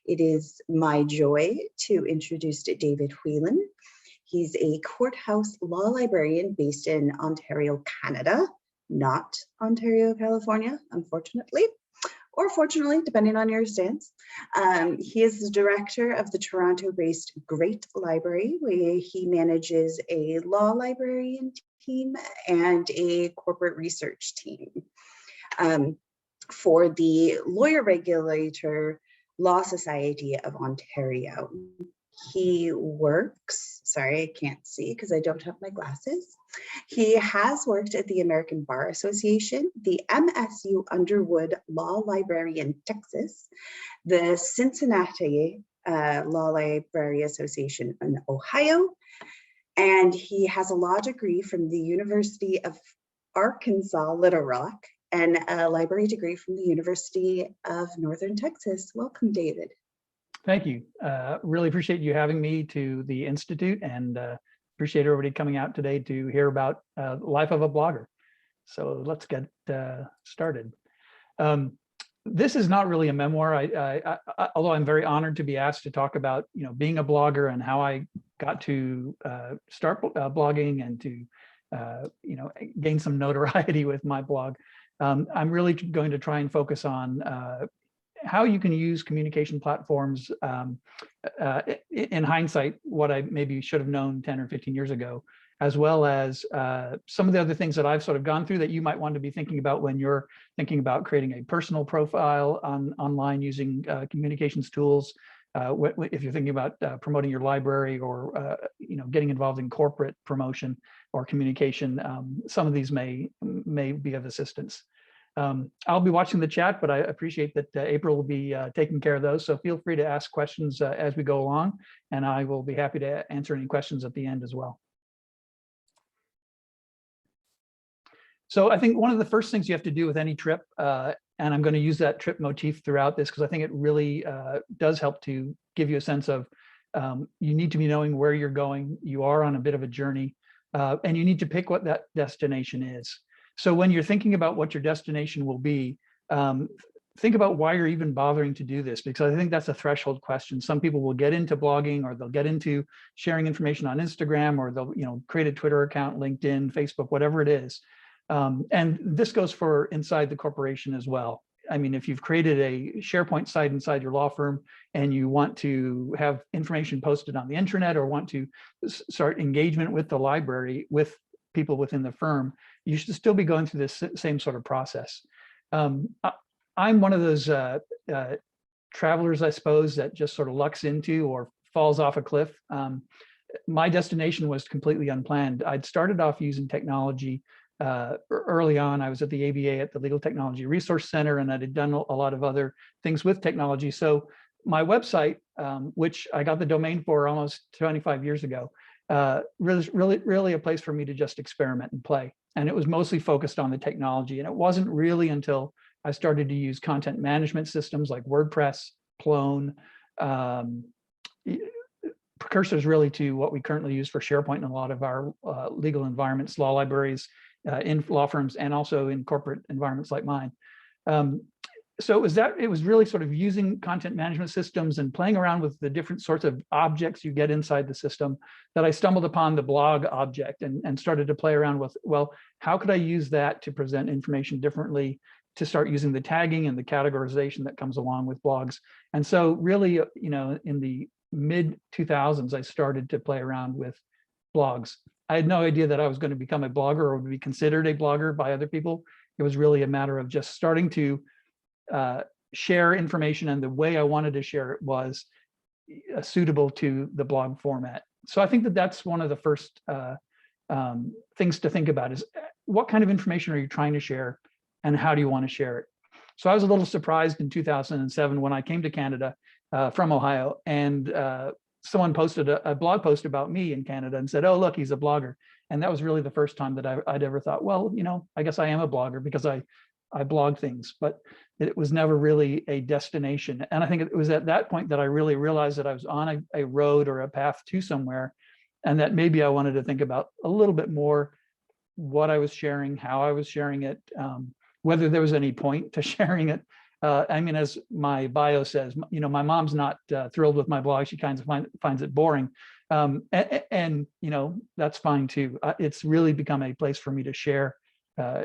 It is my joy to introduce David Whelan. He's a courthouse law librarian based in Ontario, Canada, not Ontario, California, unfortunately, or fortunately, depending on your stance. He is the director of the Toronto-based Great Library, where he manages a law librarian team and a corporate research team. For the Lawyer Regulator Law Society of Ontario. He works, sorry, I can't see because I don't have my glasses. He has worked at the American Bar Association, the MSU Underwood Law Library in Texas, the Cincinnati Law Library Association in Ohio, and he has a law degree from the University of Arkansas, Little Rock, and a library degree from the University of Northern Texas. Welcome, David. Thank you. Really appreciate you having me to the Institute, and appreciate everybody coming out today to hear about the life of a blogger. So let's get started. This is not really a memoir, although I'm very honored to be asked to talk about being a blogger and how I got to start blogging and to gain some notoriety with my blog. I'm really going to try and focus on how you can use communication platforms in hindsight, what I maybe should have known 10 or 15 years ago, as well as some of the other things that I've sort of gone through that you might want to be thinking about when you're thinking about creating a personal profile online using communications tools. If you're thinking about promoting your library or getting involved in corporate promotion or communication, some of these may be of assistance. I'll be watching the chat, but I appreciate that April will be taking care of those. So feel free to ask questions as we go along, and I will be happy to answer any questions at the end as well. So I think one of the first things you have to do with any trip, and I'm going to use that trip motif throughout this because I think it really does help to give you a sense of you need to be knowing where you're going. You are on a bit of a journey, and you need to pick what that destination is. So when you're thinking about what your destination will be, think about why you're even bothering to do this, because I think that's a threshold question. Some people will get into blogging, or they'll get into sharing information on Instagram, or they'll create a Twitter account, LinkedIn, Facebook, whatever it is. And this goes for inside the corporation as well. I mean, if you've created a SharePoint site inside your law firm and you want to have information posted on the internet or want to start engagement with the library, with people within the firm, you should still be going through this same sort of process. I'm one of those travelers, I suppose, that just sort of lucks into or falls off a cliff. My destination was completely unplanned. I'd started off using technology early on. I was at the ABA at the Legal Technology Resource Center, and I had done a lot of other things with technology. So my website, which I got the domain for almost 25 years ago, really a place for me to just experiment and play. And it was mostly focused on the technology. And it wasn't really until I started to use content management systems like WordPress, Plone, precursors really to what we currently use for SharePoint in a lot of our legal environments, law libraries, in law firms, and also in corporate environments like mine. So it was really sort of using content management systems and playing around with the different sorts of objects you get inside the system that I stumbled upon the blog object and started to play around with, well, how could I use that to present information differently, to start using the tagging and the categorization that comes along with blogs. And so really, in the mid 2000s, I started to play around with blogs. I had no idea that I was going to become a blogger or would be considered a blogger by other people. It was really a matter of just starting to share information, and the way I wanted to share it was suitable to the blog format. So I think that that's one of the first things to think about is what kind of information are you trying to share and how do you want to share it? So I was a little surprised in 2007 when I came to Canada from Ohio, and someone posted a blog post about me in Canada and said, oh, look, he's a blogger. And that was really the first time that I'd ever thought, well, I guess I am a blogger because I blog things, but it was never really a destination. And I think it was at that point that I really realized that I was on a road or a path to somewhere, and that maybe I wanted to think about a little bit more what I was sharing, how I was sharing it, whether there was any point to sharing it, I mean, as my bio says, you know, my mom's not thrilled with my blog. She kind of finds it boring. And, you know, that's fine too. It's really become a place for me to share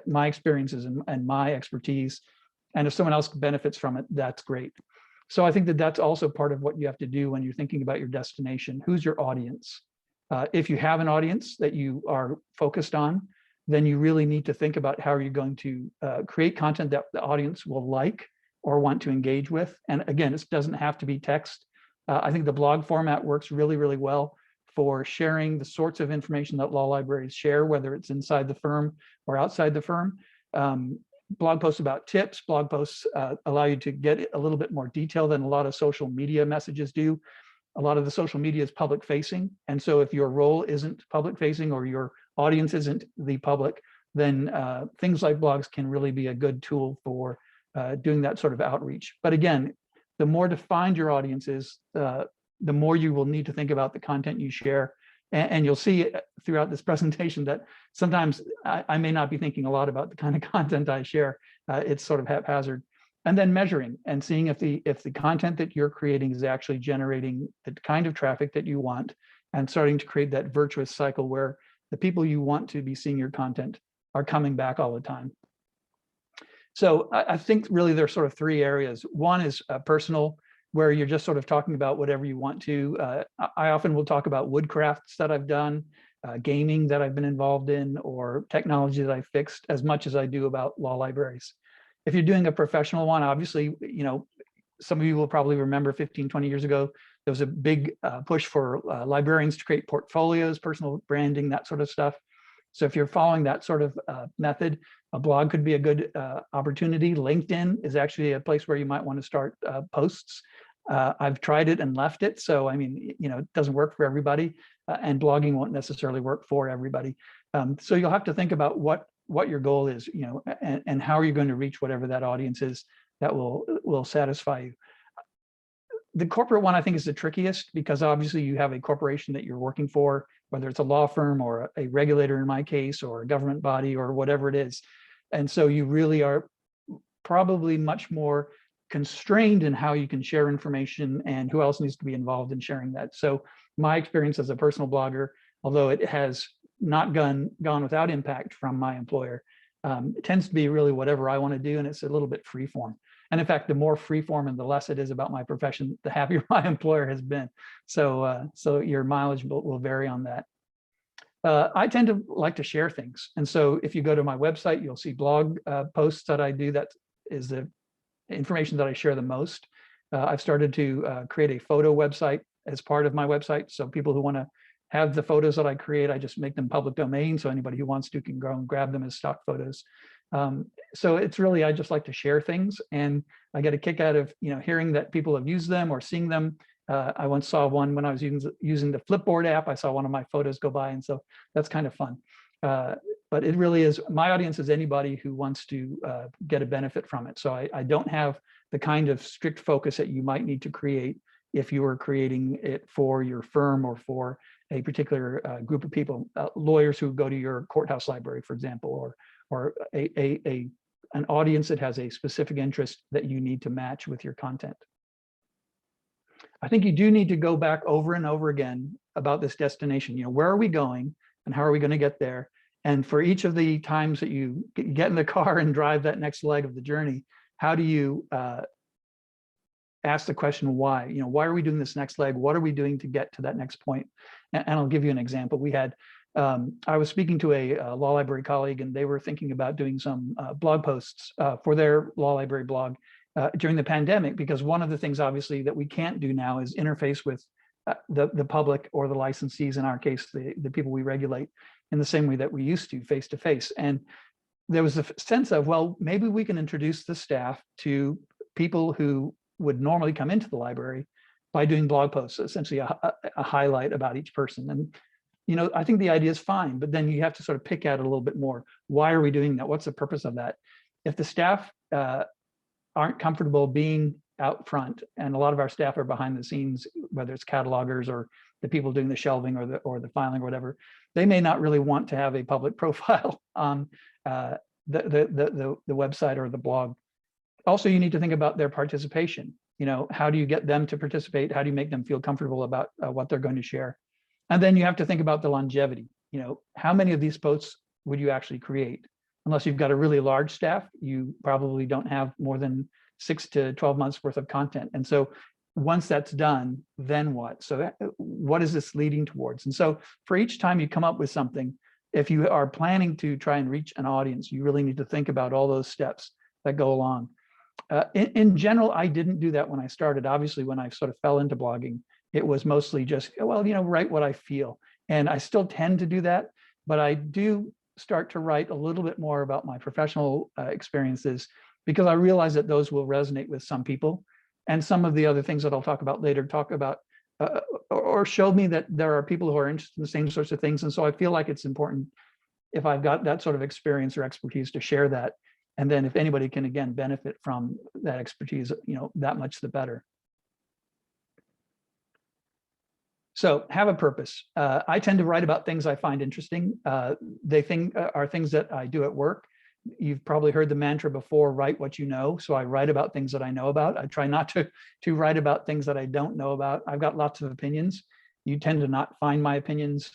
my experiences and my expertise. And if someone else benefits from it, that's great. So I think that that's also part of what you have to do when you're thinking about your destination. Who's your audience? If you have an audience that you are focused on, then you really need to think about how you're going to create content that the audience will like or want to engage with. And again, it doesn't have to be text. I think the blog format works really, really well for sharing the sorts of information that law libraries share, whether it's inside the firm or outside the firm. Blog posts about tips, blog posts allow you to get a little bit more detail than a lot of social media messages do. A lot of the social media is public facing. And so if your role isn't public facing or your audience isn't the public, then things like blogs can really be a good tool for doing that sort of outreach. But again, the more defined your audience is, the more you will need to think about the content you share. And you'll see throughout this presentation that sometimes I may not be thinking a lot about the kind of content I share. It's sort of haphazard. And then measuring and seeing if the content that you're creating is actually generating the kind of traffic that you want, and starting to create that virtuous cycle where the people you want to be seeing your content are coming back all the time. So I think really there's sort of three areas. One is personal, where you're just sort of talking about whatever you want to. I often will talk about woodcrafts that I've done, gaming that I've been involved in, or technology that I fixed, as much as I do about law libraries. If you're doing a professional one, obviously, you know, some of you will probably remember 15, 20 years ago, there was a big push for librarians to create portfolios, personal branding, that sort of stuff. So if you're following that sort of method, a blog could be a good opportunity. LinkedIn is actually a place where you might want to start posts. I've tried it and left it. So, I mean, you know, it doesn't work for everybody, and blogging won't necessarily work for everybody. So you'll have to think about what your goal is, you know, and how are you going to reach whatever that audience is that will satisfy you. The corporate one, I think, is the trickiest, because obviously you have a corporation that you're working for, whether it's a law firm or a regulator in my case, or a government body or whatever it is. And so you really are probably much more constrained in how you can share information and who else needs to be involved in sharing that. So my experience as a personal blogger, although it has not gone without impact from my employer, it tends to be really whatever I want to do, and it's a little bit free form. And in fact, the more free form and the less it is about my profession, the happier my employer has been. So so your mileage will vary on that. I tend to like to share things. And so if you go to my website, you'll see blog posts that I do. That is the information that I share the most. I've started to create a photo website as part of my website. So people who want to have the photos that I create, I just make them public domain. So anybody who wants to can go and grab them as stock photos. So it's really, I just like to share things, and I get a kick out of, you know, hearing that people have used them or seeing them. I once saw one when I was using the Flipboard app. I saw one of my photos go by, and so that's kind of fun. But it really is, my audience is anybody who wants to get a benefit from it. So I don't have the kind of strict focus that you might need to create if you were creating it for your firm or for a particular group of people, lawyers who go to your courthouse library, for example, or an audience that has a specific interest that you need to match with your content. I think you do need to go back over and over again about this destination. You know, where are we going and how are we going to get there? And for each of the times that you get in the car and drive that next leg of the journey, how do you ask the question why? You know, why are we doing this next leg? What are we doing to get to that next point? And I'll give you an example. We had, I was speaking to a law library colleague, and they were thinking about doing some blog posts for their law library blog during the pandemic, because one of the things obviously that we can't do now is interface with the public or the licensees, in our case, the people we regulate, in the same way that we used to, face to face. And there was a sense of, well, maybe we can introduce the staff to people who would normally come into the library by doing blog posts, essentially a highlight about each person. And, you know, I think the idea is fine, but then you have to sort of pick at it a little bit more. Why are we doing that? What's the purpose of that? If the staff aren't comfortable being out front, and a lot of our staff are behind the scenes, whether it's catalogers or the people doing the shelving or the filing or whatever, they may not really want to have a public profile on the website or the blog. Also, you need to think about their participation. How do you get them to participate? How do you make them feel comfortable about what they're going to share? And then you have to think about the longevity. How many of these posts would you actually create? Unless you've got a really large staff, you probably don't have more than 6 to 12 months worth of content. And so once that's done, then what? So what is this leading towards? And so for each time you come up with something, if you are planning to try and reach an audience, you really need to think about all those steps that go along. In general, I didn't do that when I started. Obviously, when I sort of fell into blogging, it was mostly just, well, write what I feel. And I still tend to do that, but I do start to write a little bit more about my professional experiences, because I realize that those will resonate with some people. And some of the other things that I'll talk about later talk about or show me that there are people who are interested in the same sorts of things. And so I feel like it's important, if I've got that sort of experience or expertise, to share that. And then if anybody can, again, benefit from that expertise, that much the better. So have a purpose. I tend to write about things I find interesting. Are things that I do at work. You've probably heard the mantra before, write what you know. So I write about things that I know about. I try not to write about things that I don't know about. I've got lots of opinions. You tend to not find my opinions,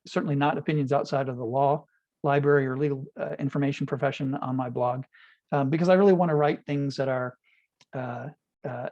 certainly not opinions outside of the law, library, or legal information profession on my blog, because I really want to write things that are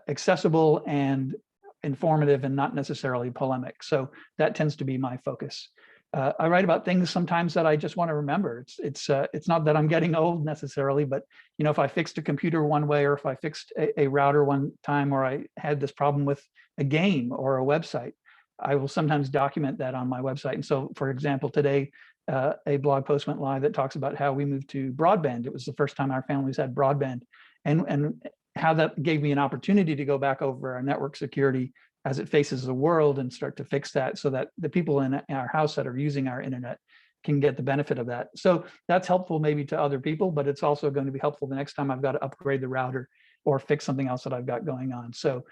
accessible and informative and not necessarily polemic. So that tends to be my focus. I write about things sometimes that I just want to remember. It's not that I'm getting old necessarily, but if I fixed a computer one way, or if I fixed a router one time, or I had this problem with a game or a website, I will sometimes document that on my website. And so, for example, today, a blog post went live that talks about how we moved to broadband. It was the first time our families had broadband, and how that gave me an opportunity to go back over our network security as it faces the world and start to fix that, so that the people in our house that are using our internet can get the benefit of that. So that's helpful maybe to other people, but it's also going to be helpful the next time I've got to upgrade the router or fix something else that I've got going on. So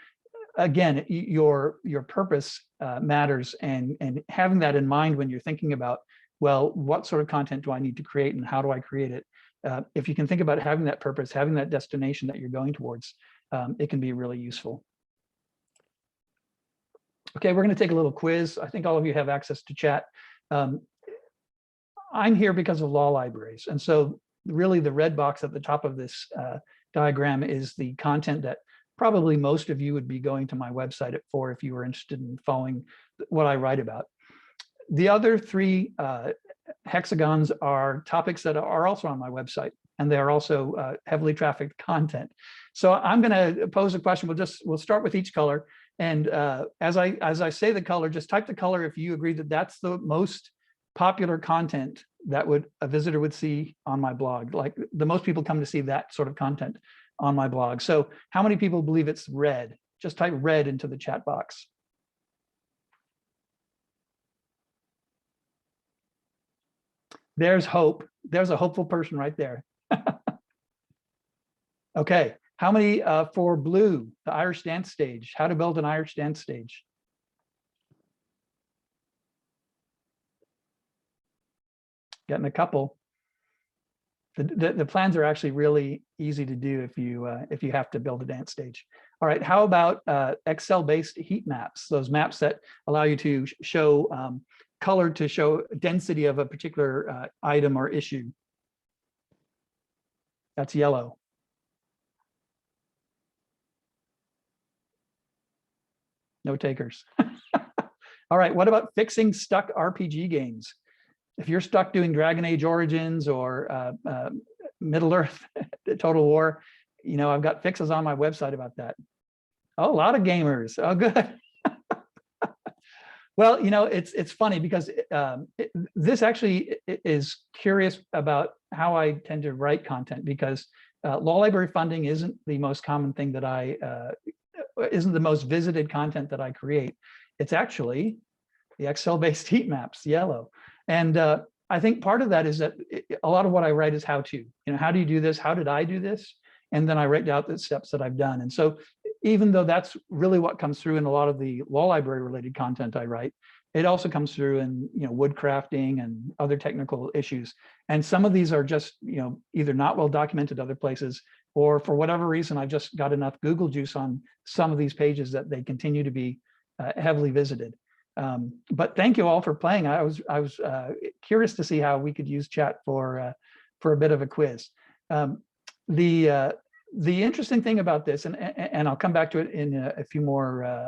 again, your purpose matters, and having that in mind when you're thinking about, well, what sort of content do I need to create and how do I create it? If you can think about having that purpose, having that destination that you're going towards, it can be really useful. Okay, we're going to take a little quiz. I think all of you have access to chat. I'm here because of law libraries. And so really the red box at the top of this diagram is the content that probably most of you would be going to my website for if you were interested in following what I write about. The other three hexagons are topics that are also on my website, and they are also heavily trafficked content. So I'm going to pose a question. We'll start with each color. And as I say the color, just type the color if you agree that that's the most popular content that a visitor would see on my blog. Like the most people come to see that sort of content on my blog. So how many people believe it's red? Just type red into the chat box. There's hope. There's a hopeful person right there. Okay, how many for blue, the Irish dance stage, how to build an Irish dance stage? Getting a couple. The plans are actually really easy to do if you have to build a dance stage. All right, how about Excel-based heat maps? Those maps that allow you to show color to show density of a particular item or issue. That's yellow. No takers. All right, what about fixing stuck RPG games? If you're stuck doing Dragon Age Origins or Middle Earth Total War, I've got fixes on my website about that. Oh, a lot of gamers. Oh, good. Well, it's funny because this actually is curious about how I tend to write content, because law library funding isn't the most common thing that isn't the most visited content that I create. It's actually the Excel-based heat maps, yellow. And I think part of that is that a lot of what I write is how to. How do you do this? How did I do this? And then I write out the steps that I've done. And so even though that's really what comes through in a lot of the law library related content I write, it also comes through in wood crafting and other technical issues. And some of these are just either not well documented other places, or for whatever reason, I've just got enough Google juice on some of these pages that they continue to be heavily visited. But thank you all for playing. I was curious to see how we could use chat for a bit of a quiz. The interesting thing about this, and I'll come back to it in a few more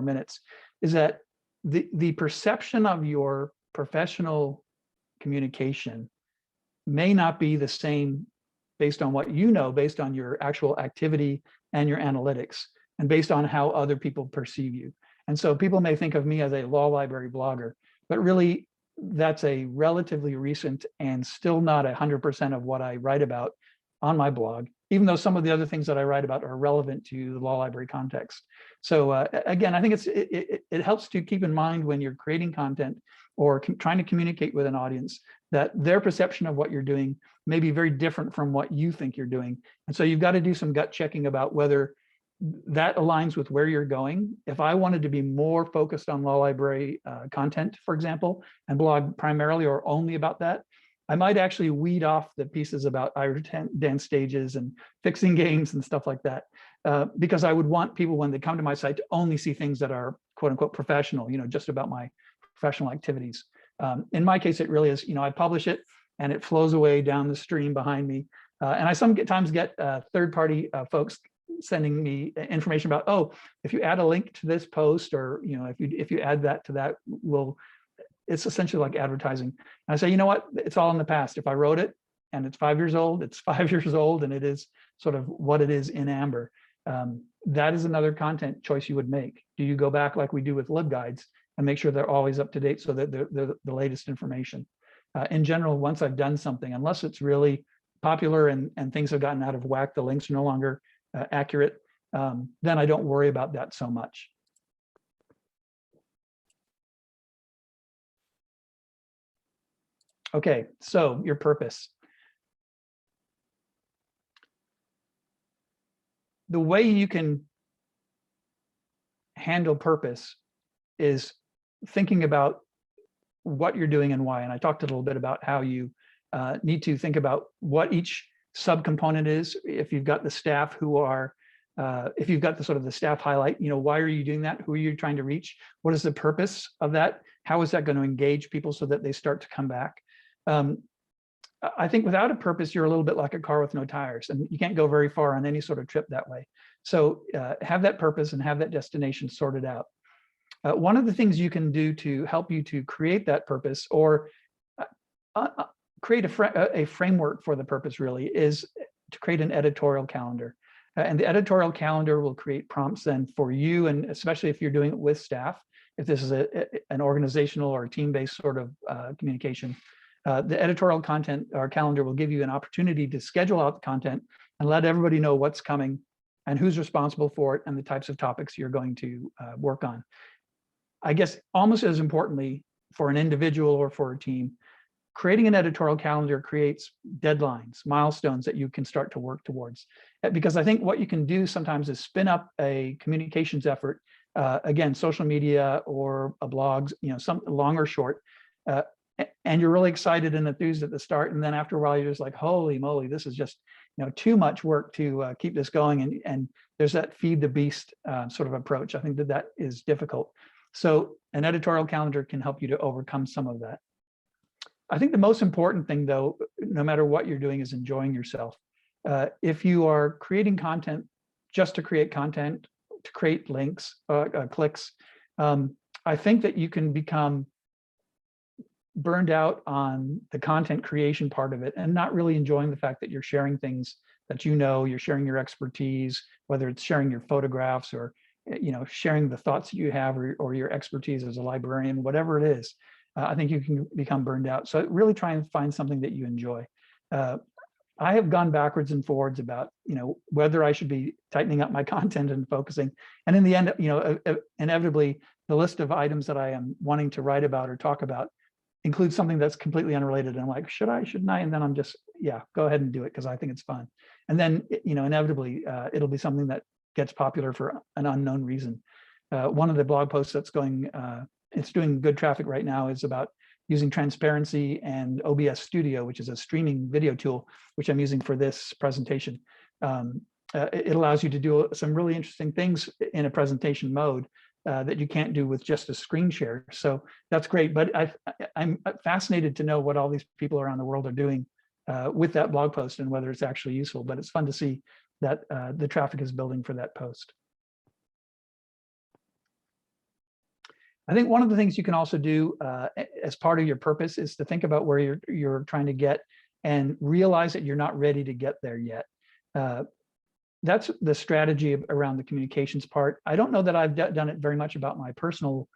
minutes, is that the perception of your professional communication may not be the same based on what you know, based on your actual activity and your analytics, and based on how other people perceive you. And so people may think of me as a law library blogger, but really that's a relatively recent and still not 100% of what I write about on my blog, even though some of the other things that I write about are relevant to the law library context. So again, I think it helps to keep in mind when you're creating content or trying to communicate with an audience that their perception of what you're doing may be very different from what you think you're doing. And so you've got to do some gut checking about whether that aligns with where you're going. If I wanted to be more focused on law library content, for example, and blog primarily or only about that, I might actually weed off the pieces about Irish dance stages and fixing games and stuff like that, because I would want people, when they come to my site, to only see things that are quote unquote professional, just about my professional activities. In my case, it really is, I publish it and it flows away down the stream behind me. And I sometimes get third-party folks sending me information about, oh, if you add a link to this post, or if you add that to that, it's essentially like advertising. And I say, you know what, it's all in the past. If I wrote it and it's 5 years old, it's 5 years old, and it is sort of what it is in amber. That is another content choice you would make. Do you go back like we do with LibGuides and make sure they're always up to date so that they're the latest information? In general, once I've done something, unless it's really popular and things have gotten out of whack, the links are no longer accurate, then I don't worry about that so much. Okay, so your purpose. The way you can handle purpose is thinking about what you're doing and why. And I talked a little bit about how you need to think about what each subcomponent is. If you've got the staff who are, if you've got the sort of the staff highlight, why are you doing that? Who are you trying to reach? What is the purpose of that? How is that going to engage people so that they start to come back? I think without a purpose, you're a little bit like a car with no tires, and you can't go very far on any sort of trip that way. So have that purpose and have that destination sorted out. One of the things you can do to help you to create that purpose, or create a framework for the purpose, really, is to create an editorial calendar. And the editorial calendar will create prompts then for you, and especially if you're doing it with staff, if this is an organizational or team-based sort of communication, the editorial content or calendar will give you an opportunity to schedule out the content and let everybody know what's coming and who's responsible for it and the types of topics you're going to work on. I guess almost as importantly, for an individual or for a team, creating an editorial calendar creates deadlines, milestones that you can start to work towards. Because I think what you can do sometimes is spin up a communications effort, again, social media or a blog, some long or short, and you're really excited and enthused at the start, and then after a while you're just like, holy moly, this is just too much work to keep this going, and there's that feed the beast sort of approach. I think that is difficult. So an editorial calendar can help you to overcome some of that. I think the most important thing, though, no matter what you're doing, is enjoying yourself. If you are creating content just to create content, to create links, clicks, I think that you can become burned out on the content creation part of it and not really enjoying the fact that you're sharing things that you're sharing your expertise, whether it's sharing your photographs or sharing the thoughts that you have or your expertise as a librarian, whatever it is. I think you can become burned out. So really try and find something that you enjoy. I have gone backwards and forwards about, whether I should be tightening up my content and focusing. And in the end, inevitably, the list of items that I am wanting to write about or talk about includes something that's completely unrelated. And I'm like, should I, shouldn't I? And then I'm just, yeah, go ahead and do it because I think it's fun. And then, inevitably, it'll be something that gets popular for an unknown reason. One of the blog posts that's going, it's doing good traffic right now, is about using transparency and OBS Studio, which is a streaming video tool, which I'm using for this presentation. It allows you to do some really interesting things in a presentation mode that you can't do with just a screen share. So that's great. But I'm fascinated to know what all these people around the world are doing with that blog post and whether it's actually useful. But it's fun to see that the traffic is building for that post. I think one of the things you can also do as part of your purpose is to think about where you're trying to get and realize that you're not ready to get there yet. That's the strategy around the communications part. I don't know that I've done it very much about my personal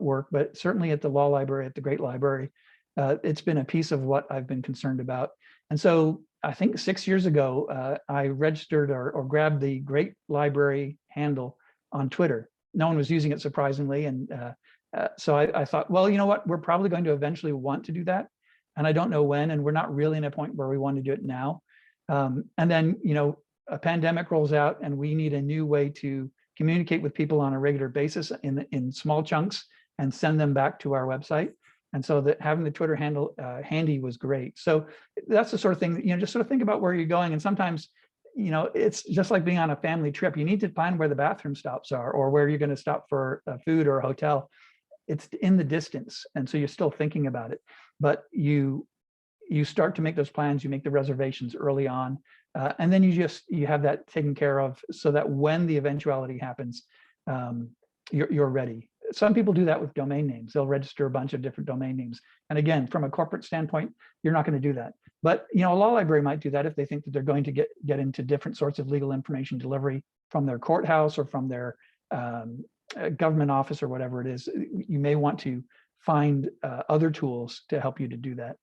work, but certainly at the law library, at the Great Library, it's been a piece of what I've been concerned about. And so I think 6 years ago, I registered or grabbed the Great Library handle on Twitter. No one was using it, surprisingly. And so I thought, well, you know what, we're probably going to eventually want to do that. And I don't know when, and we're not really in a point where we want to do it now. And then, you know, a pandemic rolls out and we need a new way to communicate with people on a regular basis in small chunks and send them back to our website. And so that having the Twitter handle handy was great. So that's the sort of thing, you know, just sort of think about where you're going. And sometimes, you know, it's just like being on a family trip. You need to find where the bathroom stops are or where you're going to stop for food or a hotel. It's in the distance. And so you're still thinking about it, but you start to make those plans, you make the reservations early on, and then you have that taken care of so that when the eventuality happens, you're ready. Some people do that with domain names. They'll register a bunch of different domain names. And again, from a corporate standpoint, you're not going to do that. But you know, a law library might do that if they think that they're going to get into different sorts of legal information delivery from their courthouse or from their government office or whatever it is. You may want to find other tools to help you to do that.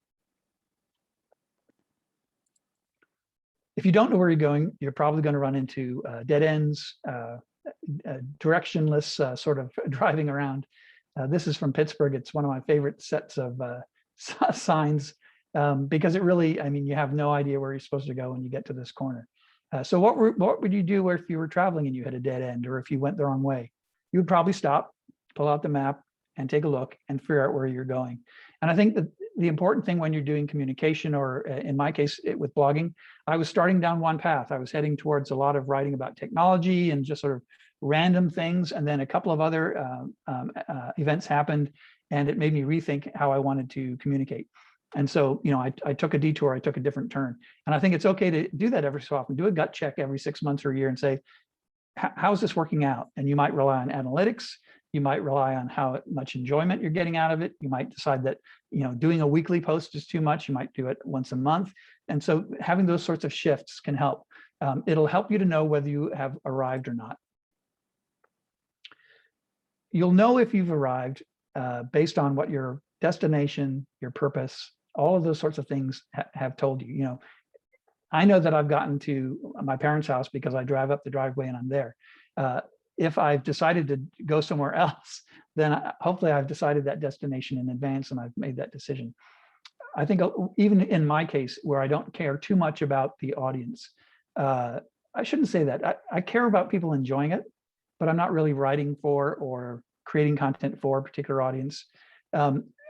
If you don't know where you're going, you're probably going to run into dead ends, directionless sort of driving around. This is from Pittsburgh. It's one of my favorite sets of signs because it really, I mean, you have no idea where you're supposed to go when you get to this corner. So what would you do if you were traveling and you had a dead end, or if you went the wrong way? You would probably stop, pull out the map and take a look and figure out where you're going. And I think that the important thing when you're doing communication, or in my case with blogging, I was starting down one path. I was heading towards a lot of writing about technology and just sort of random things. And then a couple of other events happened and it made me rethink how I wanted to communicate. And so, you know, I took a detour, I took a different turn. And I think it's okay to do that every so often. Do a gut check every 6 months or a year and say, how's this working out? And you might rely on analytics. You might rely on how much enjoyment you're getting out of it. You might decide that, you know, doing a weekly post is too much. You might do it once a month. And so having those sorts of shifts can help. It'll help you to know whether you have arrived or not. You'll know if you've arrived based on what your destination, your purpose, all of those sorts of things have told you. You know, I know that I've gotten to my parents' house because I drive up the driveway and I'm there. If I've decided to go somewhere else, then hopefully I've decided that destination in advance and I've made that decision. I think even in my case, where I don't care too much about the audience, I shouldn't say that. I care about people enjoying it, but I'm not really writing for or creating content for a particular audience.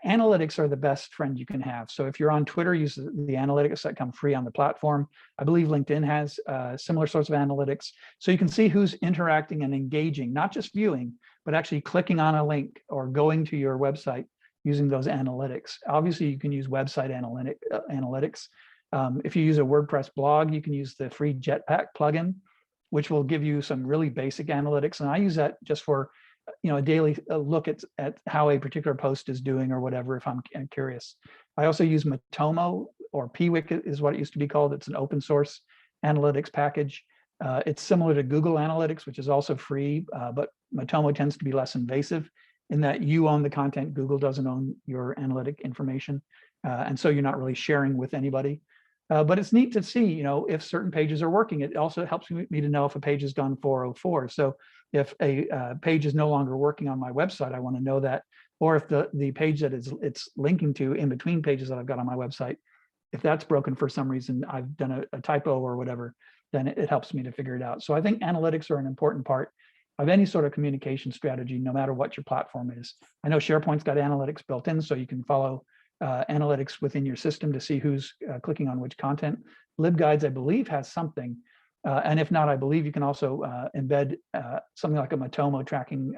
Analytics are the best friend you can have. So if you're on Twitter, use the analytics that come free on the platform. I believe LinkedIn has similar sorts of analytics. So you can see who's interacting and engaging, not just viewing, but actually clicking on a link or going to your website using those analytics. Obviously, you can use website analytics. If you use a WordPress blog, you can use the free Jetpack plugin, which will give you some really basic analytics. And I use that just for, you know, a daily look at how a particular post is doing or whatever, if I'm curious. I also use Matomo, or PWIC is what it used to be called. It's an open source analytics package. It's similar to Google Analytics, which is also free, but Matomo tends to be less invasive in that you own the content. Google doesn't own your analytic information. And so you're not really sharing with anybody. But it's neat to see, you know, if certain pages are working. It also helps me to know if a page has gone 404. So if a page is no longer working on my website, I want to know that. Or if the page that it's linking to in between pages that I've got on my website, if that's broken for some reason, I've done a typo or whatever, then it helps me to figure it out. So I think analytics are an important part. of any sort of communication strategy, no matter what your platform is. I know SharePoint's got analytics built in, so you can follow analytics within your system to see who's clicking on which content. LibGuides, I believe, has something. And if not, I believe you can also embed something like a Matomo tracking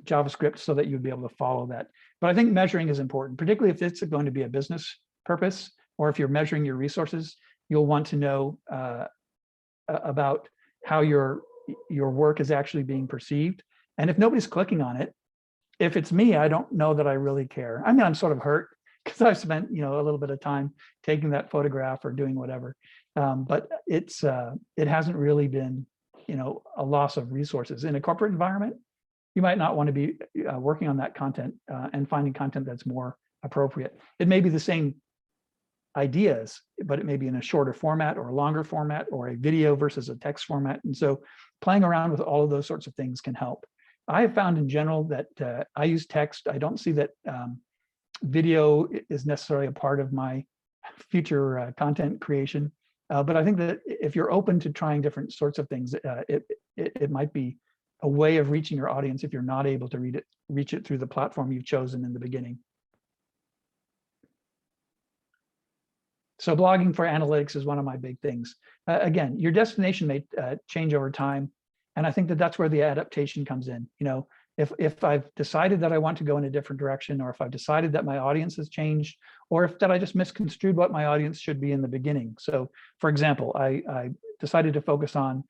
JavaScript so that you'd be able to follow that. But I think measuring is important, particularly if it's going to be a business purpose, or if you're measuring your resources, you'll want to know about how your work is actually being perceived. And if nobody's clicking on it, if it's me, I don't know that I really care. I mean, I'm sort of hurt because I've spent, a little bit of time taking that photograph or doing whatever. But it hasn't really been, a loss of resources. In a corporate environment, you might not want to be working on that content and finding content that's more appropriate. It may be the same ideas, but it may be in a shorter format or a longer format or a video versus a text format. And so playing around with all of those sorts of things can help. I have found in general that I use text. I don't see that video is necessarily a part of my future content creation. But I think that if you're open to trying different sorts of things, it might be a way of reaching your audience if you're not able to reach it through the platform you've chosen in the beginning. So blogging for analytics is one of my big things. Again, your destination may change over time. And I think that that's where the adaptation comes in. If I've decided that I want to go in a different direction, or if I've decided that my audience has changed, or if that I just misconstrued what my audience should be in the beginning. So for example, I decided to focus on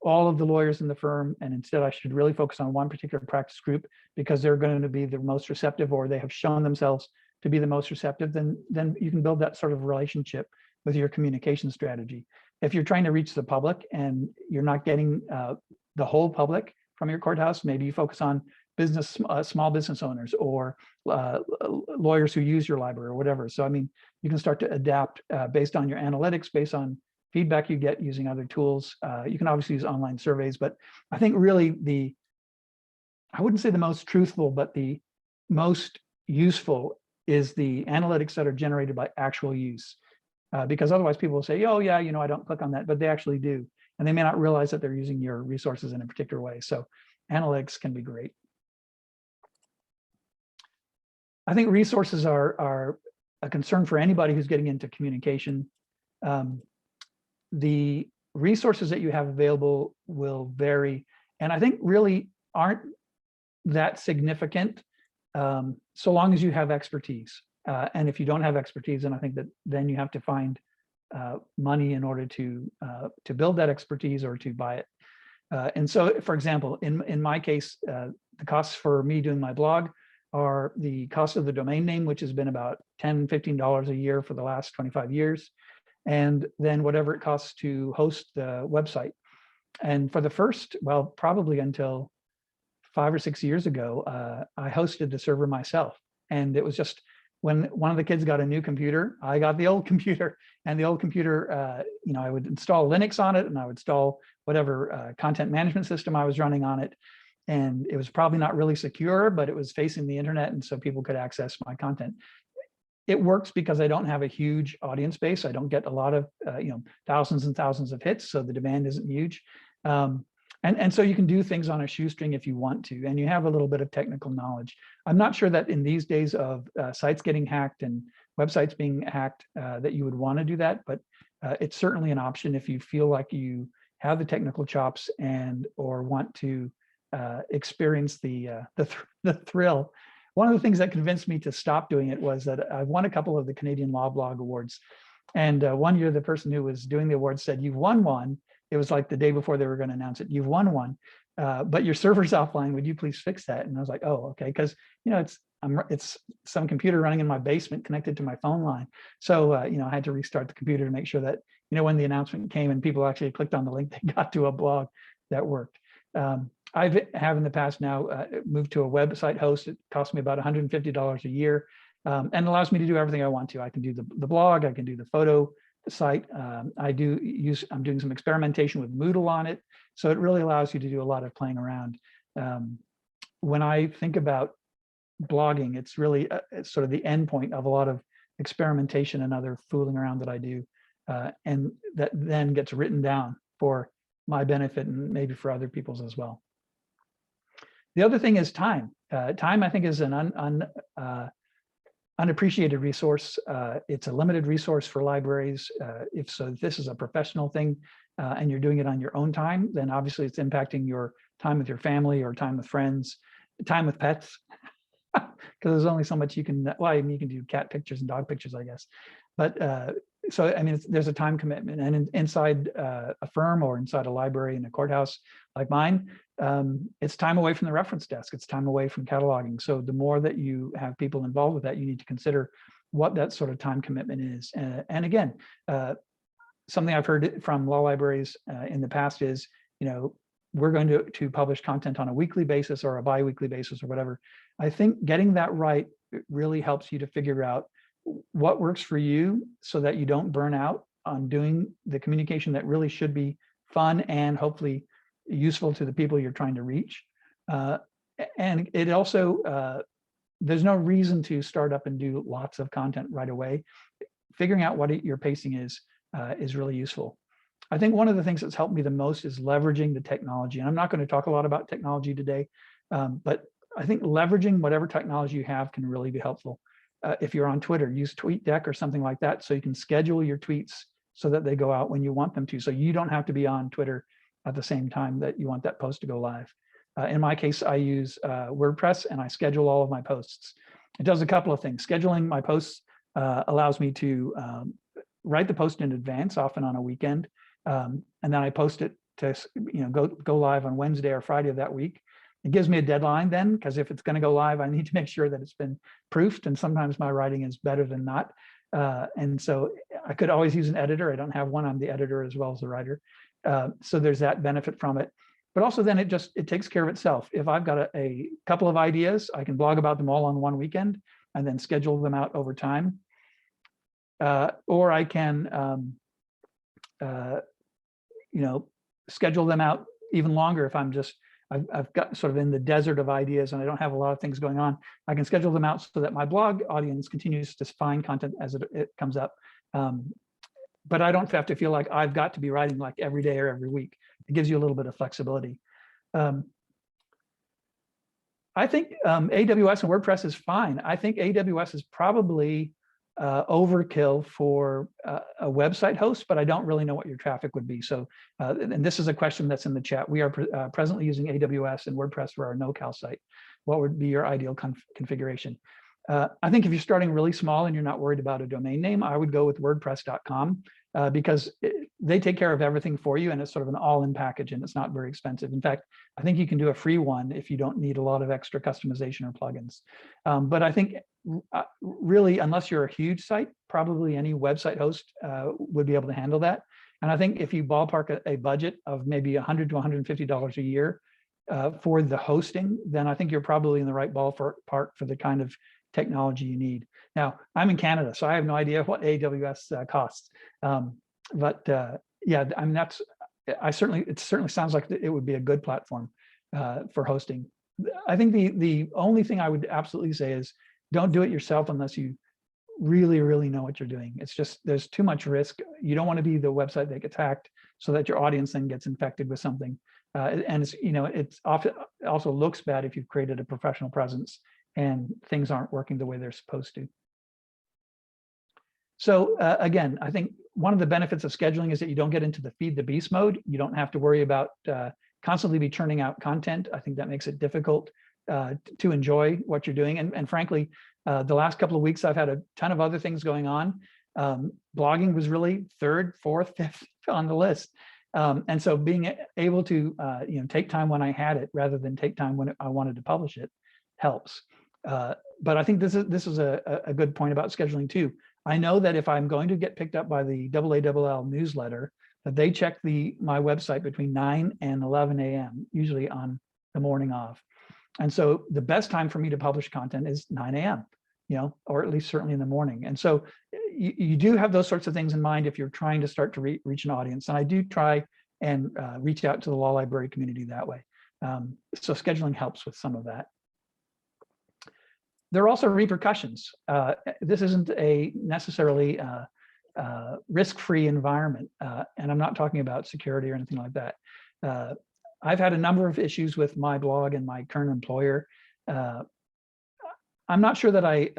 all of the lawyers in the firm, and instead I should really focus on one particular practice group because they're going to be the most receptive, or they have shown themselves to be the most receptive, then you can build that sort of relationship with your communication strategy. If you're trying to reach the public and you're not getting the whole public from your courthouse, maybe you focus on small business owners or lawyers who use your library or whatever. So, I mean, you can start to adapt based on your analytics, based on feedback you get using other tools. You can obviously use online surveys, but I think really I wouldn't say the most truthful, but the most useful is the analytics that are generated by actual use. Because otherwise people will say, oh yeah, I don't click on that, but they actually do. And they may not realize that they're using your resources in a particular way. So analytics can be great. I think resources are a concern for anybody who's getting into communication. The resources that you have available will vary, and I think really aren't that significant so long as you have expertise. And if you don't have expertise, then I think that then you have to find money in order to build that expertise or to buy it. And so, for example, in my case, the costs for me doing my blog are the cost of the domain name, which has been about $10, $15 a year for the last 25 years. And then whatever it costs to host the website. And for the first, well, probably until 5 or 6 years ago, I hosted the server myself. And it was just when one of the kids got a new computer, I got the old computer. And the old computer, I would install Linux on it, and I would install whatever content management system I was running on it. And it was probably not really secure, but it was facing the internet, and so people could access my content. It works because I don't have a huge audience base. I don't get a lot of, thousands and thousands of hits, so the demand isn't huge. And so you can do things on a shoestring if you want to, and you have a little bit of technical knowledge. I'm not sure that in these days of sites getting hacked and websites being hacked that you would want to do that, but it's certainly an option if you feel like you have the technical chops or want to experience the thrill. One of the things that convinced me to stop doing it was that I won a couple of the Canadian Law Blog Awards. And one year, the person who was doing the award said, "You've won one." It was like the day before they were going to announce it. "You've won one, but your server's offline. Would you please fix that?" And I was like, "Oh, okay." Because it's some computer running in my basement connected to my phone line. So I had to restart the computer to make sure that when the announcement came and people actually clicked on the link, they got to a blog that worked. I have in the past now moved to a website host. It costs me about $150 a year and allows me to do everything I want to. I can do the blog, I can do the photo site. I'm doing some experimentation with Moodle on it. So it really allows you to do a lot of playing around. When I think about blogging, it's really it's sort of the end point of a lot of experimentation and other fooling around that I do. And that then gets written down for my benefit and maybe for other people's as well. The other thing is time. Time, I think, is an unappreciated resource. It's a limited resource for libraries. If this is a professional thing and you're doing it on your own time, then obviously it's impacting your time with your family or time with friends, time with pets, because there's only so much you can, well, I mean, you can do cat pictures and dog pictures, I guess. But so, I mean, there's a time commitment, and inside a firm or inside a library in a courthouse like mine, it's time away from the reference desk. It's time away from cataloging. So the more that you have people involved with that, you need to consider what that sort of time commitment is. And again, something I've heard from law libraries in the past is, we're going to publish content on a weekly basis or a bi-weekly basis or whatever. I think getting that right really helps you to figure out what works for you so that you don't burn out on doing the communication that really should be fun and hopefully useful to the people you're trying to reach. And it also, there's no reason to start up and do lots of content right away. Figuring out what your pacing is really useful. I think one of the things that's helped me the most is leveraging the technology. And I'm not going to talk a lot about technology today, but I think leveraging whatever technology you have can really be helpful. If you're on Twitter, use TweetDeck or something like that, so you can schedule your tweets so that they go out when you want them to. So you don't have to be on Twitter at the same time that you want that post to go live. In my case, I use WordPress and I schedule all of my posts. It does a couple of things. Scheduling my posts allows me to write the post in advance, often on a weekend, and then I post it to go live on Wednesday or Friday of that week. It gives me a deadline then, because if it's going to go live, I need to make sure that it's been proofed. And sometimes my writing is better than not. And so I could always use an editor. I don't have one. I'm the editor as well as the writer. So there's that benefit from it. But also then it takes care of itself. If I've got a couple of ideas, I can blog about them all on one weekend and then schedule them out over time. Or I can, schedule them out even longer if I've got sort of in the desert of ideas and I don't have a lot of things going on. I can schedule them out so that my blog audience continues to find content as it comes up. But I don't have to feel like I've got to be writing like every day or every week. It gives you a little bit of flexibility. I think AWS and WordPress is fine. I think AWS is probably overkill for a website host, but I don't really know what your traffic would be. So, and this is a question that's in the chat. We are presently using AWS and WordPress for our NoCal site. What would be your ideal configuration? I think if you're starting really small and you're not worried about a domain name, I would go with WordPress.com because they take care of everything for you, and it's sort of an all-in package, and it's not very expensive. In fact, I think you can do a free one if you don't need a lot of extra customization or plugins. But I think really, unless you're a huge site, probably any website host would be able to handle that. And I think if you ballpark a budget of maybe $100 to $150 a year for the hosting, then I think you're probably in the right ballpark for the kind of technology you need. Now, I'm in Canada, so I have no idea what AWS costs. But yeah, I mean, it certainly sounds like it would be a good platform for hosting. I think the only thing I would absolutely say is don't do it yourself unless you really, really know what you're doing. It's just, there's too much risk. You don't want to be the website that gets hacked so that your audience then gets infected with something. And it's often also looks bad if you've created a professional presence and things aren't working the way they're supposed to. So again, I think one of the benefits of scheduling is that you don't get into the feed the beast mode. You don't have to worry about constantly be churning out content. I think that makes it difficult to enjoy what you're doing. And frankly, the last couple of weeks, I've had a ton of other things going on. Blogging was really third, fourth, fifth on the list. And so being able to take time when I had it rather than take time when I wanted to publish it helps. But I think this is a good point about scheduling too. I know that if I'm going to get picked up by the AALL newsletter, that they check my website between 9 and 11 a.m., usually on the morning of. And so the best time for me to publish content is 9 a.m., or at least certainly in the morning. And so you do have those sorts of things in mind if you're trying to start to reach an audience. And I do try and reach out to the law library community that way. So scheduling helps with some of that. There are also repercussions. This isn't necessarily risk-free environment. And I'm not talking about security or anything like that. I've had a number of issues with my blog and my current employer. I'm not sure that I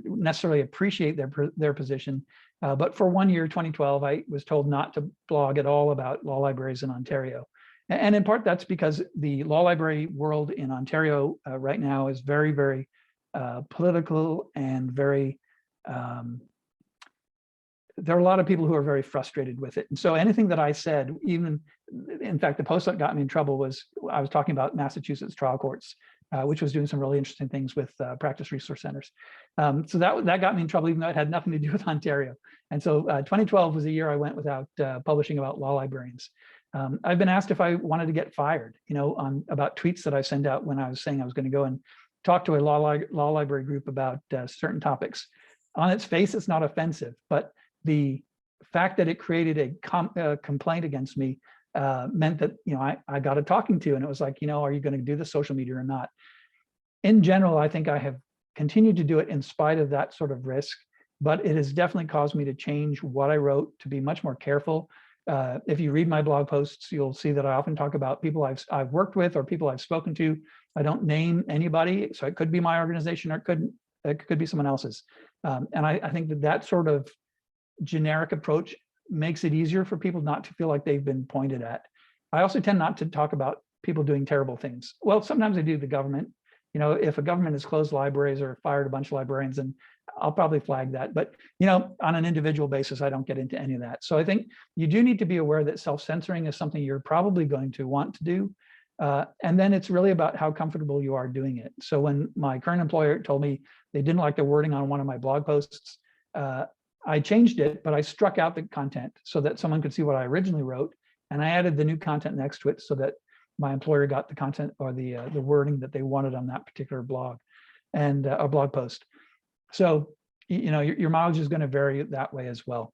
necessarily appreciate their position, but for 1 year, 2012, I was told not to blog at all about law libraries in Ontario. And in part, that's because the law library world in Ontario right now is very, very political and very, there are a lot of people who are very frustrated with it. And so anything that I said, even, in fact, the post that got me in trouble was, I was talking about Massachusetts trial courts, which was doing some really interesting things with practice resource centers. So that got me in trouble, even though it had nothing to do with Ontario. And so 2012 was a year I went without publishing about law librarians. I've been asked if I wanted to get fired, about tweets that I sent out when I was saying I was going to go and talk to a law library group about certain topics. On its face, it's not offensive, but the fact that it created a complaint against me meant that I got a talking to, and it was like, are you going to do the social media or not? In general, I think I have continued to do it in spite of that sort of risk, but it has definitely caused me to change what I wrote, to be much more careful. If you read my blog posts, you'll see that I often talk about people I've worked with or people I've spoken to. I don't name anybody, so it could be my organization or it could be someone else's. And I think that sort of generic approach makes it easier for people not to feel like they've been pointed at. I also tend not to talk about people doing terrible things. Well, sometimes I do the government. If a government has closed libraries or fired a bunch of librarians, and I'll probably flag that. But on an individual basis, I don't get into any of that. So I think you do need to be aware that self-censoring is something you're probably going to want to do. And then it's really about how comfortable you are doing it. So when my current employer told me they didn't like the wording on one of my blog posts, I changed it, but I struck out the content so that someone could see what I originally wrote, and I added the new content next to it so that my employer got the content or the wording that they wanted on that particular blog and a blog post. So your mileage is going to vary that way as well.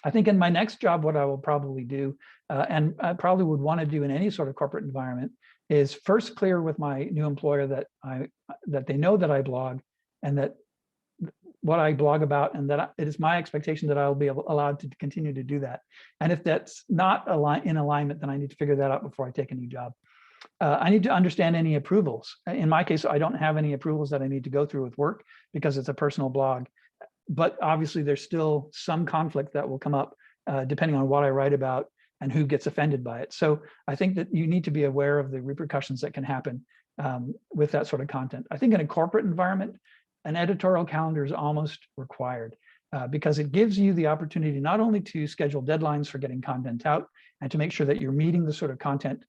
I think in my next job, what I will probably do, and I probably would want to do in any sort of corporate environment, is first clear with my new employer that they know that I blog, and that what I blog about, and that it is my expectation that I'll be allowed to continue to do that. And if that's not in alignment, then I need to figure that out before I take a new job. I need to understand any approvals. In my case, I don't have any approvals that I need to go through with work because it's a personal blog. But obviously, there's still some conflict that will come up depending on what I write about and who gets offended by it. So I think that you need to be aware of the repercussions that can happen with that sort of content. I think in a corporate environment, an editorial calendar is almost required because it gives you the opportunity not only to schedule deadlines for getting content out and to make sure that you're meeting the sort of content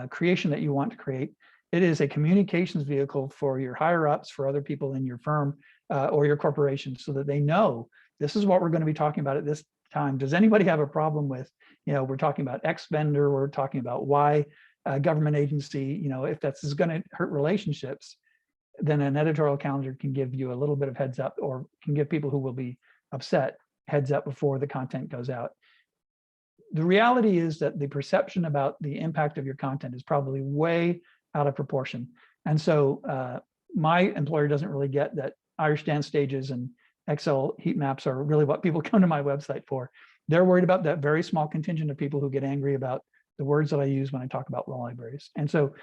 creation that you want to create. It is a communications vehicle for your higher ups, for other people in your firm or your corporation, so that they know this is what we're going to be talking about at this time. Does anybody have a problem with, we're talking about X vendor, we're talking about Y government agency, if that's going to hurt relationships, then an editorial calendar can give you a little bit of heads up, or can give people who will be upset heads up before the content goes out. The reality is that the perception about the impact of your content is probably way out of proportion. And so my employer doesn't really get that Irish dance stages and Excel heat maps are really what people come to my website for. They're worried about that very small contingent of people who get angry about the words that I use when I talk about law libraries. And so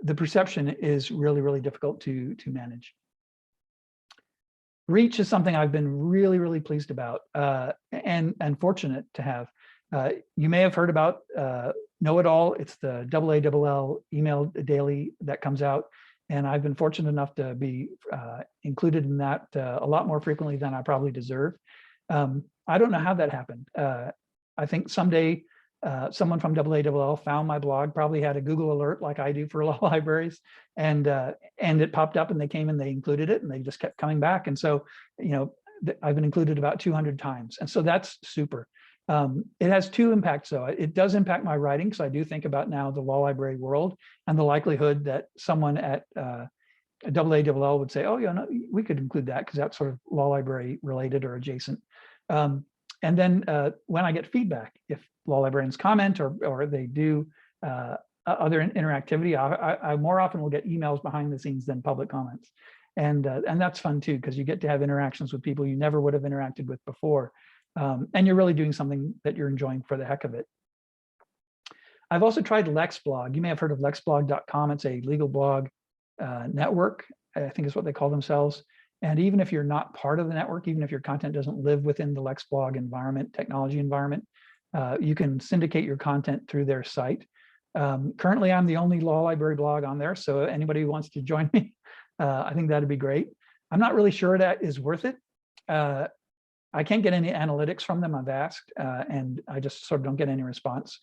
the perception is really, really difficult to manage. Reach is something I've been really, really pleased about and fortunate to have. You may have heard about Know It All. It's the AALL email daily that comes out. And I've been fortunate enough to be included in that a lot more frequently than I probably deserve. I don't know how that happened. I think someday someone from AALL found my blog, probably had a Google alert like I do for law libraries, and it popped up and they came and they included it and they just kept coming back. And so, I've been included about 200 times. And so that's super. It has two impacts though. It does impact my writing, because I do think about now the law library world and the likelihood that someone at AALL would say, oh, no, we could include that because that's sort of law library related or adjacent. And then when I get feedback, if law librarians comment or they do other interactivity, I more often will get emails behind the scenes than public comments. And that's fun too, because you get to have interactions with people you never would have interacted with before. And you're really doing something that you're enjoying for the heck of it. I've also tried LexBlog. You may have heard of lexblog.com. It's a legal blog network, I think is what they call themselves. And even if you're not part of the network, even if your content doesn't live within the LexBlog environment, technology environment, you can syndicate your content through their site. Currently, I'm the only law library blog on there, so anybody who wants to join me, I think that'd be great. I'm not really sure that is worth it. I can't get any analytics from them. I've asked, and I just sort of don't get any response.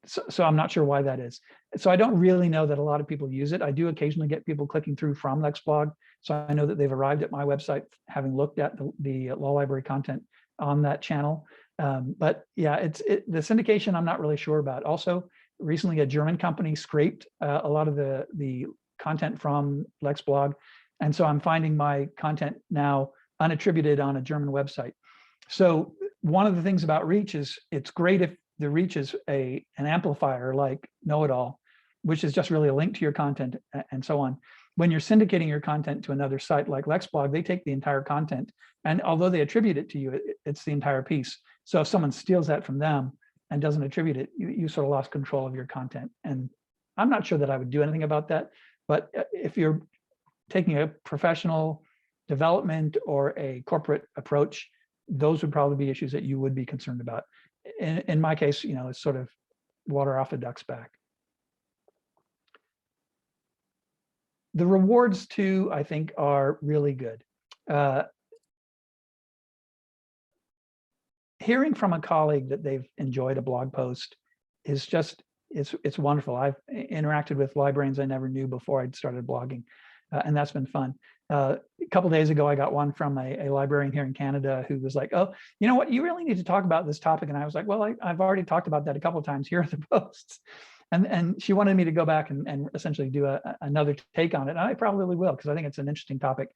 So I'm not sure why that is. So I don't really know that a lot of people use it. I do occasionally get people clicking through from LexBlog, so I know that they've arrived at my website having looked at the law library content on that channel. But yeah, the syndication I'm not really sure about. Also, recently a German company scraped a lot of the content from LexBlog, and so I'm finding my content now unattributed on a German website. So one of the things about reach is it's great if the reach is an amplifier like Know It All, which is just really a link to your content and so on. When you're syndicating your content to another site like LexBlog, they take the entire content, and although they attribute it to you, it's the entire piece. So if someone steals that from them and doesn't attribute it, you sort of lost control of your content. And I'm not sure that I would do anything about that. But if you're taking a professional development or a corporate approach, those would probably be issues that you would be concerned about. In my case, it's sort of water off a duck's back. The rewards too, I think, are really good. Hearing from a colleague that they've enjoyed a blog post is just, it's wonderful. I've interacted with librarians I never knew before I'd started blogging, and that's been fun. A couple days ago, I got one from a librarian here in Canada who was like, "Oh, you know what? You really need to talk about this topic." And I was like, "Well, I've already talked about that a couple of times. Here are the posts." And she wanted me to go back and essentially do another take on it. And I probably will, because I think it's an interesting topic.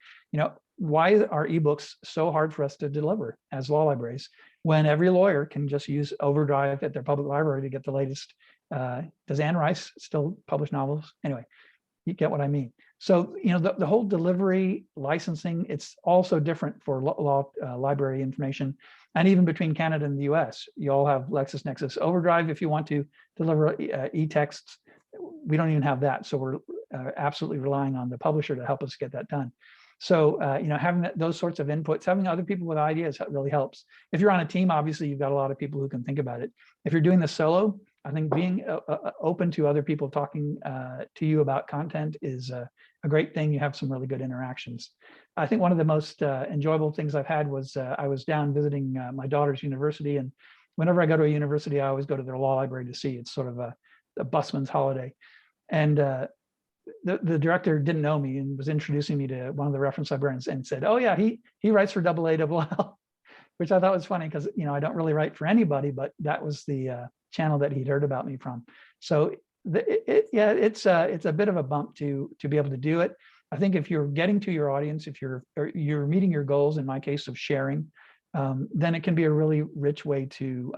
Why are ebooks so hard for us to deliver as law libraries when every lawyer can just use Overdrive at their public library to get the latest? Does Anne Rice still publish novels? Anyway, you get what I mean. So, the whole delivery, licensing, it's also different for law library information. And even between Canada and the US, you all have LexisNexis Overdrive if you want to deliver e-texts. We don't even have that. So we're absolutely relying on the publisher to help us get that done. So, having those sorts of inputs, having other people with ideas really helps. If you're on a team, obviously, you've got a lot of people who can think about it. If you're doing this solo, I think being open to other people talking to you about content is a great thing. You have some really good interactions. I think one of the most enjoyable things I've had was I was down visiting my daughter's university, and whenever I go to a university, I always go to their law library to see. It's sort of a busman's holiday. And the director didn't know me and was introducing me to one of the reference librarians and said, "Oh yeah, he writes for AALL," which I thought was funny because I don't really write for anybody, but that was the channel that he'd heard about me from. So it's a bit of a bump to be able to do it. I think if you're getting to your audience, if you're meeting your goals, in my case of sharing, then it can be a really rich way to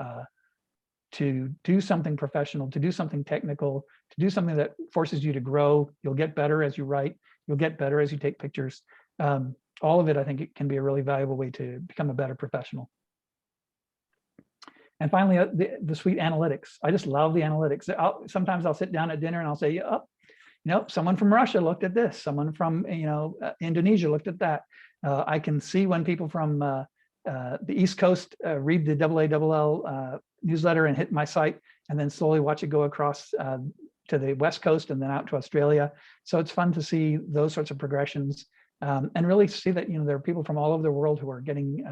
do something professional, to do something technical, to do something that forces you to grow. You'll get better as you write. You'll get better as you take pictures. All of it, I think, it can be a really valuable way to become a better professional. And finally, the sweet analytics. I just love the analytics. Sometimes I'll sit down at dinner and I'll say, someone from Russia looked at this. Someone from Indonesia looked at that. I can see when people from the East Coast read the AALL newsletter and hit my site, and then slowly watch it go across to the West Coast and then out to Australia. So it's fun to see those sorts of progressions and really see that there are people from all over the world who are getting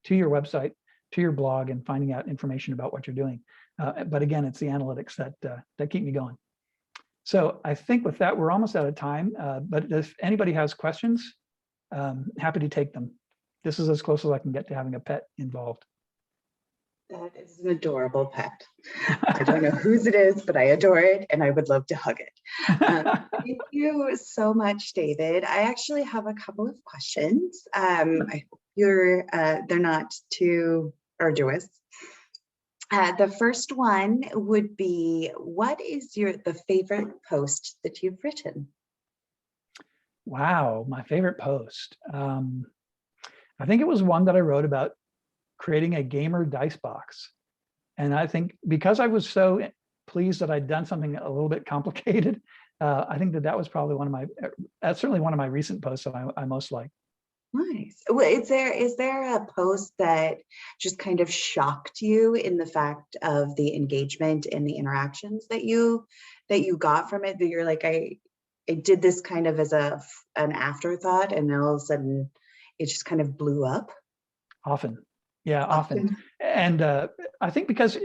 to your website, to your blog, and finding out information about what you're doing. But again, it's the analytics that keep me going. So I think with that, we're almost out of time. But if anybody has questions, happy to take them. This is as close as I can get to having a pet involved. That is an adorable pet. I don't know whose it is, but I adore it and I would love to hug it. Thank you so much, David. I actually have a couple of questions. I hope they're not too arduous. The first one would be, what is the favorite post that you've written? Wow, my favorite post. I think it was one that I wrote about creating a gamer dice box. And I think because I was so pleased that I'd done something a little bit complicated, I think that that was probably one of my, that's certainly one of my recent posts that I most like. Nice. Well, is there a post that just kind of shocked you in the fact of the engagement and the interactions that you got from it, that you're like, I did this kind of as an afterthought, and then all of a sudden it just kind of blew up? Often. Yeah, often. Often. And I think because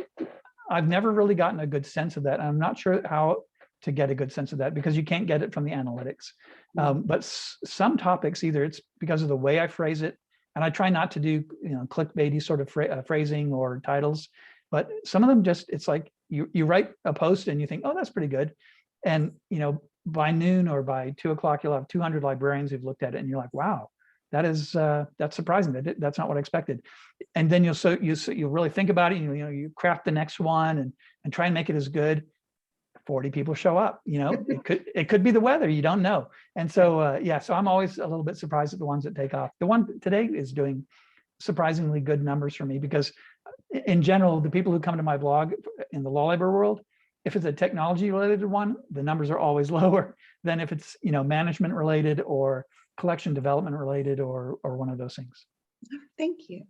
I've never really gotten a good sense of that. I'm not sure how to get a good sense of that because you can't get it from the analytics. But some topics, either it's because of the way I phrase it, and I try not to do, clickbaity sort of phrasing or titles, but some of them just, it's like you write a post and you think, oh, that's pretty good. And, by noon or by 2 o'clock, you'll have 200 librarians who've looked at it and you're like, wow, that's surprising. That's not what I expected. And then you'll really think about it. You craft the next one and try and make it as good. 40 people show up. It could be the weather. You don't know. And so so I'm always a little bit surprised at the ones that take off. The one today is doing surprisingly good numbers for me because in general, the people who come to my blog in the law library world, if it's a technology related one, the numbers are always lower than if it's management related or collection development related or one of those things. Thank you.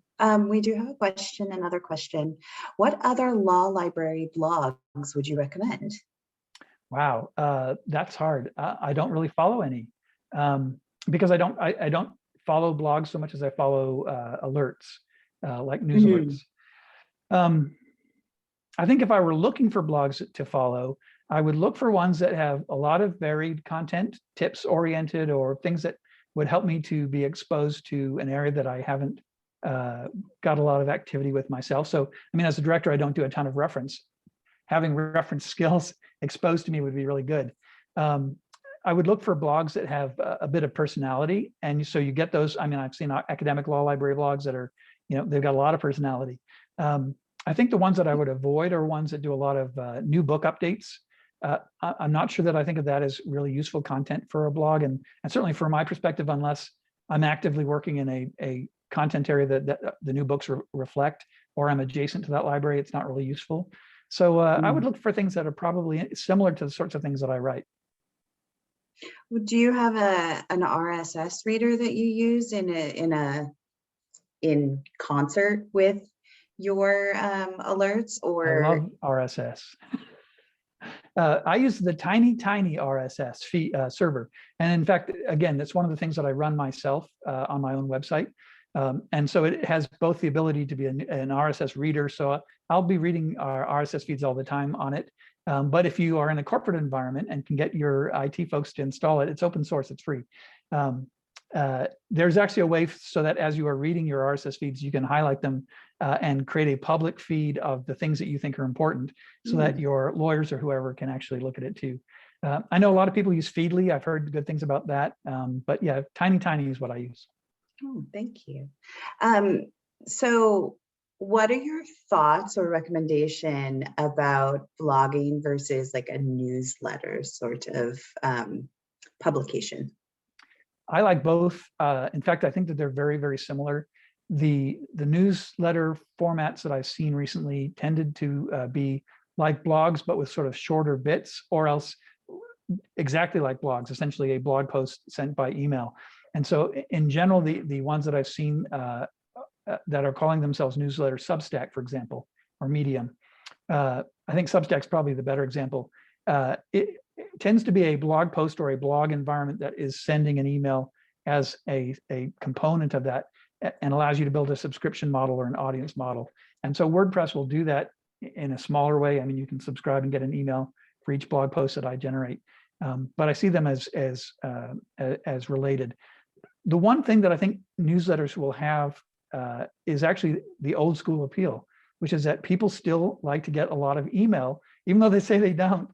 We do have a question, another question. What other law library blogs would you recommend? Wow, that's hard. I don't really follow any because I don't follow blogs so much as I follow alerts, like news alerts. I think if I were looking for blogs to follow, I would look for ones that have a lot of varied content, tips oriented, or things that would help me to be exposed to an area that I haven't got a lot of activity with myself. So, I mean, as a director, I don't do a ton of reference. Having reference skills exposed to me would be really good. I would look for blogs that have a bit of personality. And so you get those. I mean, I've seen academic law library blogs that are, they've got a lot of personality. I think the ones that I would avoid are ones that do a lot of new book updates. I'm not sure that I think of that as really useful content for a blog. And certainly from my perspective, unless I'm actively working in a content area that the new books reflect, or I'm adjacent to that library, it's not really useful. So I would look for things that are probably similar to the sorts of things that I write. Do you have an RSS reader that you use in concert with your alerts, or? I love RSS. I use the tiny RSS server. And in fact, again, that's one of the things that I run myself on my own website. And so it has both the ability to be an RSS reader. So I'll be reading our RSS feeds all the time on it. But if you are in a corporate environment and can get your IT folks to install it, it's open source, it's free. There's actually a way so that as you are reading your RSS feeds, you can highlight them and create a public feed of the things that you think are important so that your lawyers or whoever can actually look at it too. I know a lot of people use Feedly. I've heard good things about that. But yeah, tiny is what I use. Oh, thank you. So what are your thoughts or recommendation about blogging versus like a newsletter sort of publication? I like both. In fact, I think that they're very similar. The newsletter formats that I've seen recently tended to be like blogs, but with sort of shorter bits, or else exactly like blogs, essentially a blog post sent by email. And so in general, the ones that I've seen that are calling themselves newsletter, Substack, for example, or Medium, I think Substack's probably the better example. It tends to be a blog post or a blog environment that is sending an email as a component of that and allows you to build a subscription model or an audience model. And so WordPress will do that in a smaller way. I mean, you can subscribe and get an email for each blog post that I generate. But I see them as related. The one thing that I think newsletters will have is actually the old school appeal, which is that people still like to get a lot of email, even though they say they don't.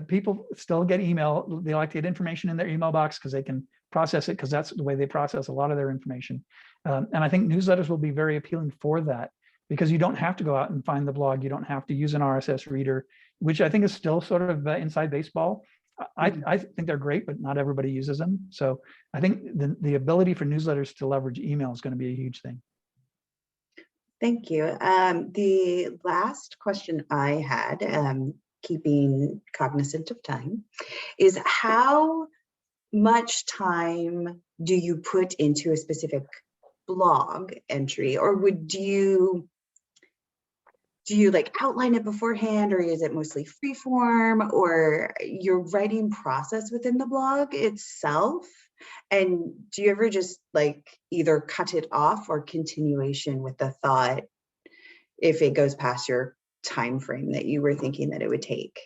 People still get email. They like to get information in their email box because they can process it, because that's the way they process a lot of their information. And I think newsletters will be very appealing for that, because you don't have to go out and find the blog. You don't have to use an RSS reader, which I think is still sort of inside baseball. I think they're great, but not everybody uses them. So I think the ability for newsletters to leverage email is going to be a huge thing. Thank you. The last question I had, keeping cognizant of time, is how much time do you put into a specific blog entry, or do you like outline it beforehand, or is it mostly free form, or your writing process within the blog itself? And do you ever just like either cut it off or continuation with the thought if it goes past your time frame that you were thinking that it would take?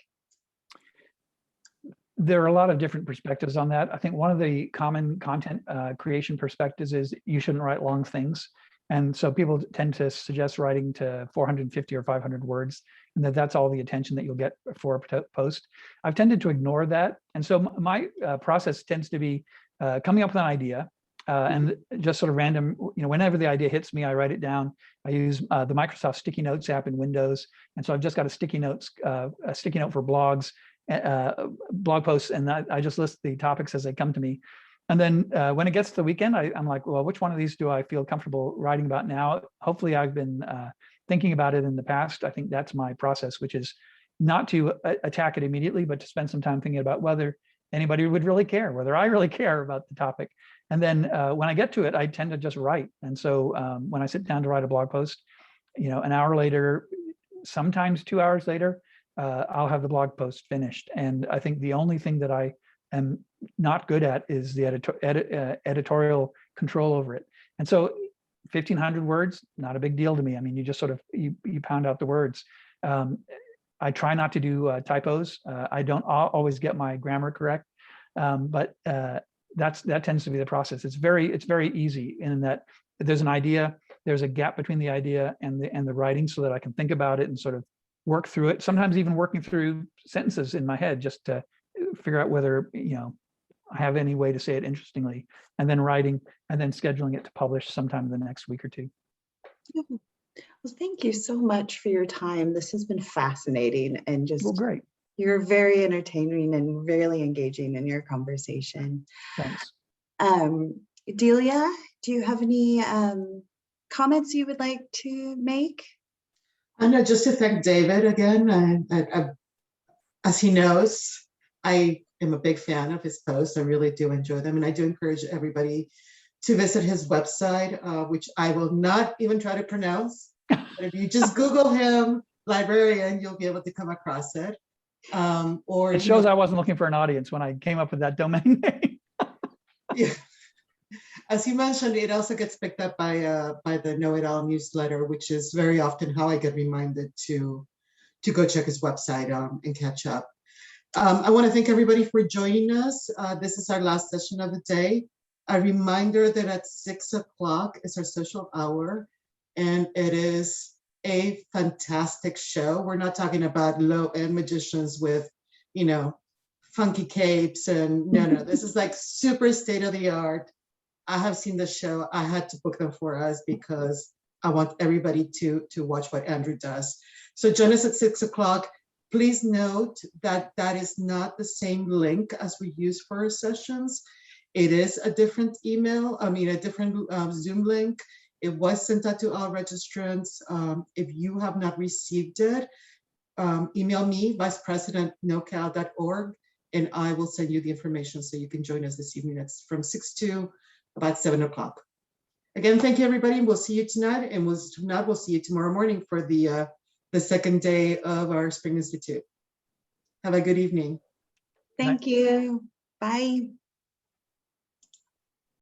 There are a lot of different perspectives on that. I think one of the common content creation perspectives is you shouldn't write long things. And so people tend to suggest writing to 450 or 500 words, and that's all the attention that you'll get for a post. I've tended to ignore that. And so my process tends to be coming up with an idea and just sort of random, whenever the idea hits me, I write it down. I use the Microsoft Sticky Notes app in Windows. And so I've just got a sticky note for blogs, blog posts, and I just list the topics as they come to me. And then when it gets to the weekend, I'm like, well, which one of these do I feel comfortable writing about now? Hopefully I've been thinking about it in the past. I think that's my process, which is not to attack it immediately, but to spend some time thinking about whether anybody would really care, whether I really care about the topic. And then when I get to it, I tend to just write. And so when I sit down to write a blog post, an hour later, sometimes 2 hours later, I'll have the blog post finished. And I think the only thing that I am not good at is the editorial control over it. And so 1,500 words, not a big deal to me. I mean, you just sort of, you pound out the words. I try not to do typos. I don't always get my grammar correct, but that tends to be the process. It's very easy in that there's an idea, there's a gap between the idea and the writing, so that I can think about it and sort of work through it. Sometimes even working through sentences in my head just to figure out whether I have any way to say it interestingly, and then writing, and then scheduling it to publish sometime in the next week or two. Well, thank you so much for your time. This has been fascinating, and just great. You're very entertaining and really engaging in your conversation. Thanks. Delia, do you have any comments you would like to make? No, just to thank David again. As he knows, I am a big fan of his posts. I really do enjoy them. And I do encourage everybody to visit his website, which I will not even try to pronounce. But if you just Google him, librarian, you'll be able to come across it. Or it shows I wasn't looking for an audience when I came up with that domain name. Yeah. As you mentioned, it also gets picked up by the Know It All newsletter, which is very often how I get reminded to go check his website and catch up. I want to thank everybody for joining us. This is our last session of the day. A reminder that at 6 o'clock is our social hour, and it is a fantastic show. We're not talking about low-end magicians with, funky capes and no, this is like super state-of-the-art. I have seen the show. I had to book them for us because I want everybody to watch what Andrew does. So join us at 6 o'clock. Please note that that is not the same link as we use for our sessions. It is a different a different Zoom link. It was sent out to all registrants. If you have not received it, email me, vicepresident@nocal.org, and I will send you the information so you can join us this evening. It's from 6 to about 7 o'clock. Again, thank you, everybody. We'll see you tonight, and we'll see you tomorrow morning for the second day of our Spring Institute. Have a good evening. Thank you. Bye.